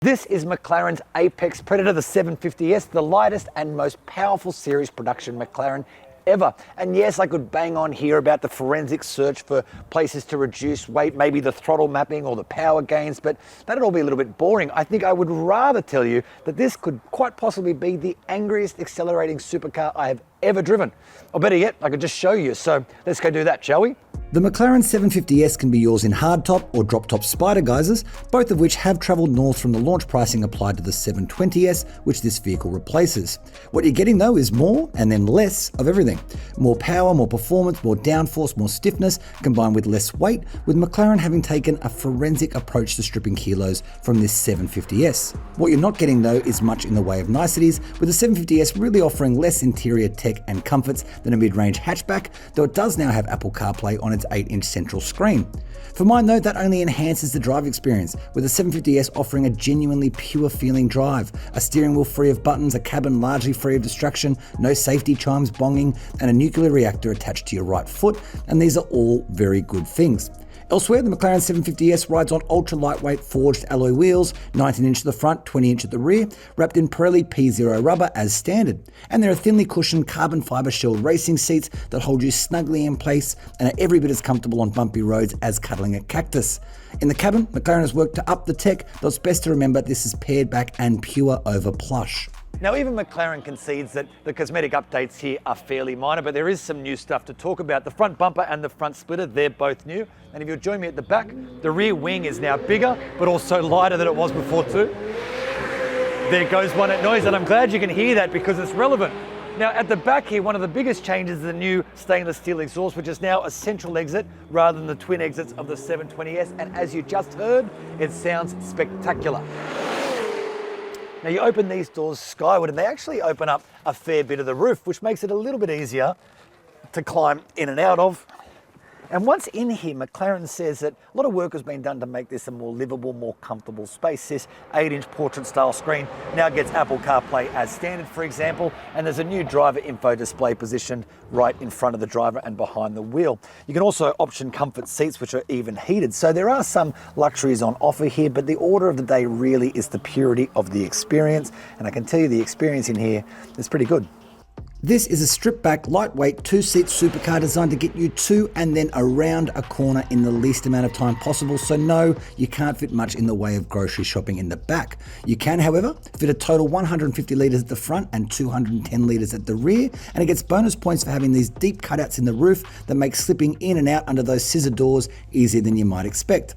This is McLaren's Apex Predator, the 750S, the lightest and most powerful series production McLaren ever. And yes, I could bang on here about the forensic search for places to reduce weight, maybe the throttle mapping or the power gains, but that'd all be a little bit boring. I think I would rather tell you that this could quite possibly be the angriest accelerating supercar I have ever driven. Or better yet, I could just show you. So let's go do that, shall we? The McLaren 750S can be yours in hardtop or drop-top Spider guises, both of which have travelled north from the launch pricing applied to the 720S, which this vehicle replaces. What you're getting though is more and then less of everything. More power, more performance, more downforce, more stiffness, combined with less weight, with McLaren having taken a forensic approach to stripping kilos from this 750S. What you're not getting though is much in the way of niceties, with the 750S really offering less interior tech and comforts than a mid-range hatchback, though it does now have Apple CarPlay on its 8-inch central screen. For mine though, that only enhances the drive experience, with the 750S offering a genuinely pure feeling drive, a steering wheel free of buttons, a cabin largely free of distraction, no safety chimes bonging, and a nuclear reactor attached to your right foot, and these are all very good things. Elsewhere, the McLaren 750S rides on ultra-lightweight forged alloy wheels, 19-inch at the front, 20-inch at the rear, wrapped in Pirelli P0 rubber as standard. And there are thinly cushioned carbon fibre shelled racing seats that hold you snugly in place and are every bit as comfortable on bumpy roads as cuddling a cactus. In the cabin, McLaren has worked to up the tech, though it's best to remember this is pared back and pure over plush. Now, even McLaren concedes that the cosmetic updates here are fairly minor, but there is some new stuff to talk about. The front bumper and the front splitter, they're both new. And if you'll join me at the back, the rear wing is now bigger, but also lighter than it was before too. There goes bonnet noise, and I'm glad you can hear that because it's relevant. Now, at the back here, one of the biggest changes is the new stainless steel exhaust, which is now a central exit rather than the twin exits of the 720S. And as you just heard, it sounds spectacular. Now you open these doors skyward and they actually open up a fair bit of the roof, which makes it a little bit easier to climb in and out of. And once in here, McLaren says that a lot of work has been done to make this a more livable, more comfortable space. This 8-inch portrait style screen now gets Apple CarPlay as standard, for example, and there's a new driver info display positioned right in front of the driver and behind the wheel. You can also option comfort seats, which are even heated. So there are some luxuries on offer here, but the order of the day really is the purity of the experience. And I can tell you the experience in here is pretty good. This is a stripped-back, lightweight, 2-seat supercar designed to get you to and then around a corner in the least amount of time possible, so no, you can't fit much in the way of grocery shopping in the back. You can, however, fit a total 150 litres at the front and 210 litres at the rear, and it gets bonus points for having these deep cutouts in the roof that make slipping in and out under those scissor doors easier than you might expect.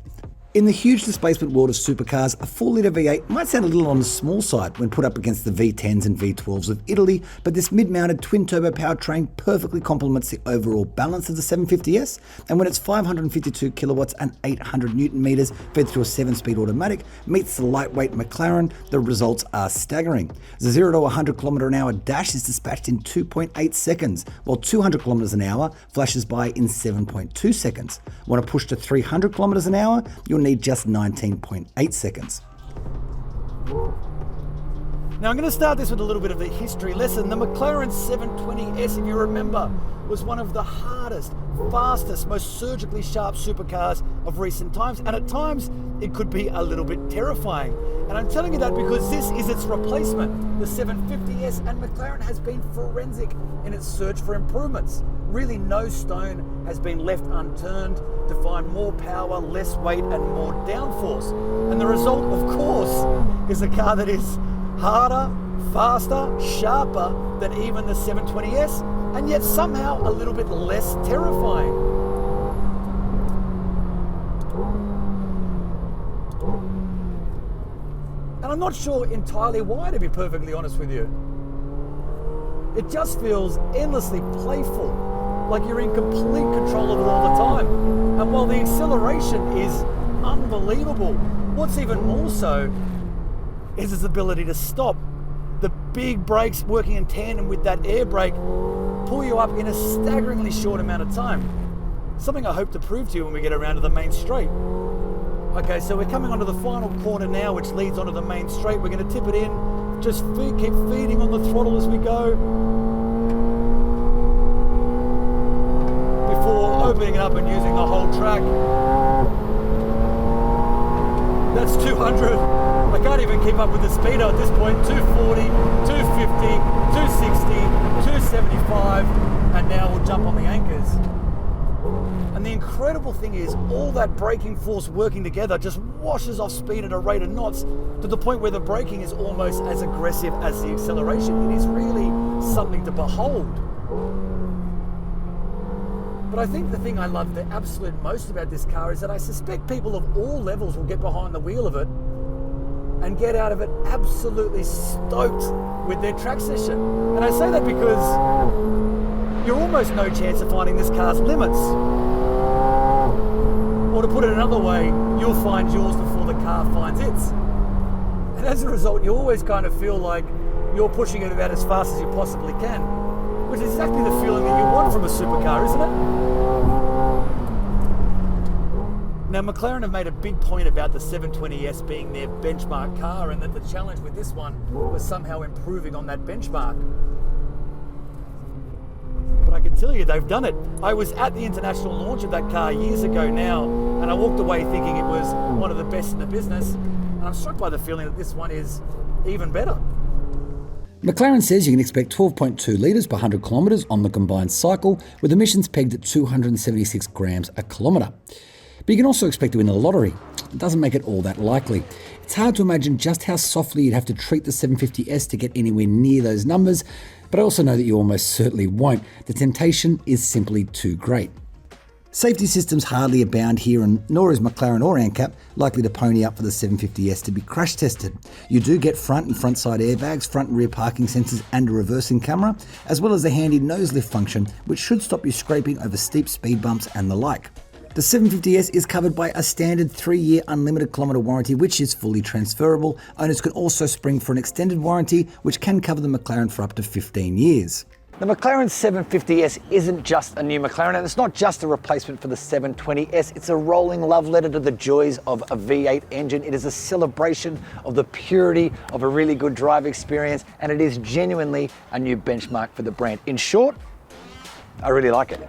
In the huge displacement world of supercars, a 4-litre V8 might sound a little on the small side when put up against the V10s and V12s of Italy, but this mid-mounted twin-turbo powertrain perfectly complements the overall balance of the 750S, and when its 552 kilowatts and 800 newton meters fed through a 7-speed automatic meets the lightweight McLaren, the results are staggering. The 0 to 100 km/h dash is dispatched in 2.8 seconds, while 200 km/h flashes by in 7.2 seconds. Want to push to 300 km/h? You'll need just 19.8 seconds. Now I'm going to start this with a little bit of a history lesson. The McLaren 720S, if you remember, was one of the hardest, fastest, most surgically sharp supercars of recent times, and at times it could be a little bit terrifying. And I'm telling you that because this is its replacement, the 750S, and McLaren has been forensic in its search for improvements. Really, no stone has been left unturned to find more power, less weight, and more downforce. And the result, of course, is a car that is harder, faster, sharper than even the 720S, and yet somehow a little bit less terrifying. And I'm not sure entirely why, to be perfectly honest with you. It just feels endlessly playful, like you're in complete control of it all the time. And while the acceleration is unbelievable, what's even more so is its ability to stop. The big brakes working in tandem with that air brake pull you up in a staggeringly short amount of time. Something I hope to prove to you when we get around to the main straight. Okay, so we're coming onto the final corner now, which leads onto the main straight. We're going to tip it in, just keep feeding on the throttle as we go, before opening it up and using the whole track. That's 200. I can't even keep up with the speedo at this point. 240, 250, 260, 275, and now we'll jump on the anchors. And the incredible thing is, all that braking force working together just washes off speed at a rate of knots to the point where the braking is almost as aggressive as the acceleration. It is really something to behold. But I think the thing I love the absolute most about this car is that I suspect people of all levels will get behind the wheel of it and get out of it absolutely stoked with their track session. And I say that because you're almost no chance of finding this car's limits. Or to put it another way, you'll find yours before the car finds its. And as a result, you always kind of feel like you're pushing it about as fast as you possibly can, which is exactly the feeling that you want from a supercar, isn't it? Now, McLaren have made a big point about the 720S being their benchmark car, and that the challenge with this one was somehow improving on that benchmark. But I can tell you they've done it. I was at the international launch of that car years ago now, and I walked away thinking it was one of the best in the business, and I'm struck by the feeling that this one is even better. McLaren says you can expect 12.2 litres per 100 kilometres on the combined cycle, with emissions pegged at 276 grams a kilometre. But you can also expect to win the lottery. It doesn't make it all that likely. It's hard to imagine just how softly you'd have to treat the 750S to get anywhere near those numbers, but I also know that you almost certainly won't. The temptation is simply too great. Safety systems hardly abound here, and nor is McLaren or ANCAP likely to pony up for the 750S to be crash tested. You do get front and front side airbags, front and rear parking sensors and a reversing camera, as well as the handy nose lift function, which should stop you scraping over steep speed bumps and the like. The 750S is covered by a standard 3-year unlimited kilometre warranty, which is fully transferable. Owners can also spring for an extended warranty, which can cover the McLaren for up to 15 years. The McLaren 750S isn't just a new McLaren, and it's not just a replacement for the 720S. It's a rolling love letter to the joys of a V8 engine. It is a celebration of the purity of a really good drive experience, and it is genuinely a new benchmark for the brand. In short, I really like it.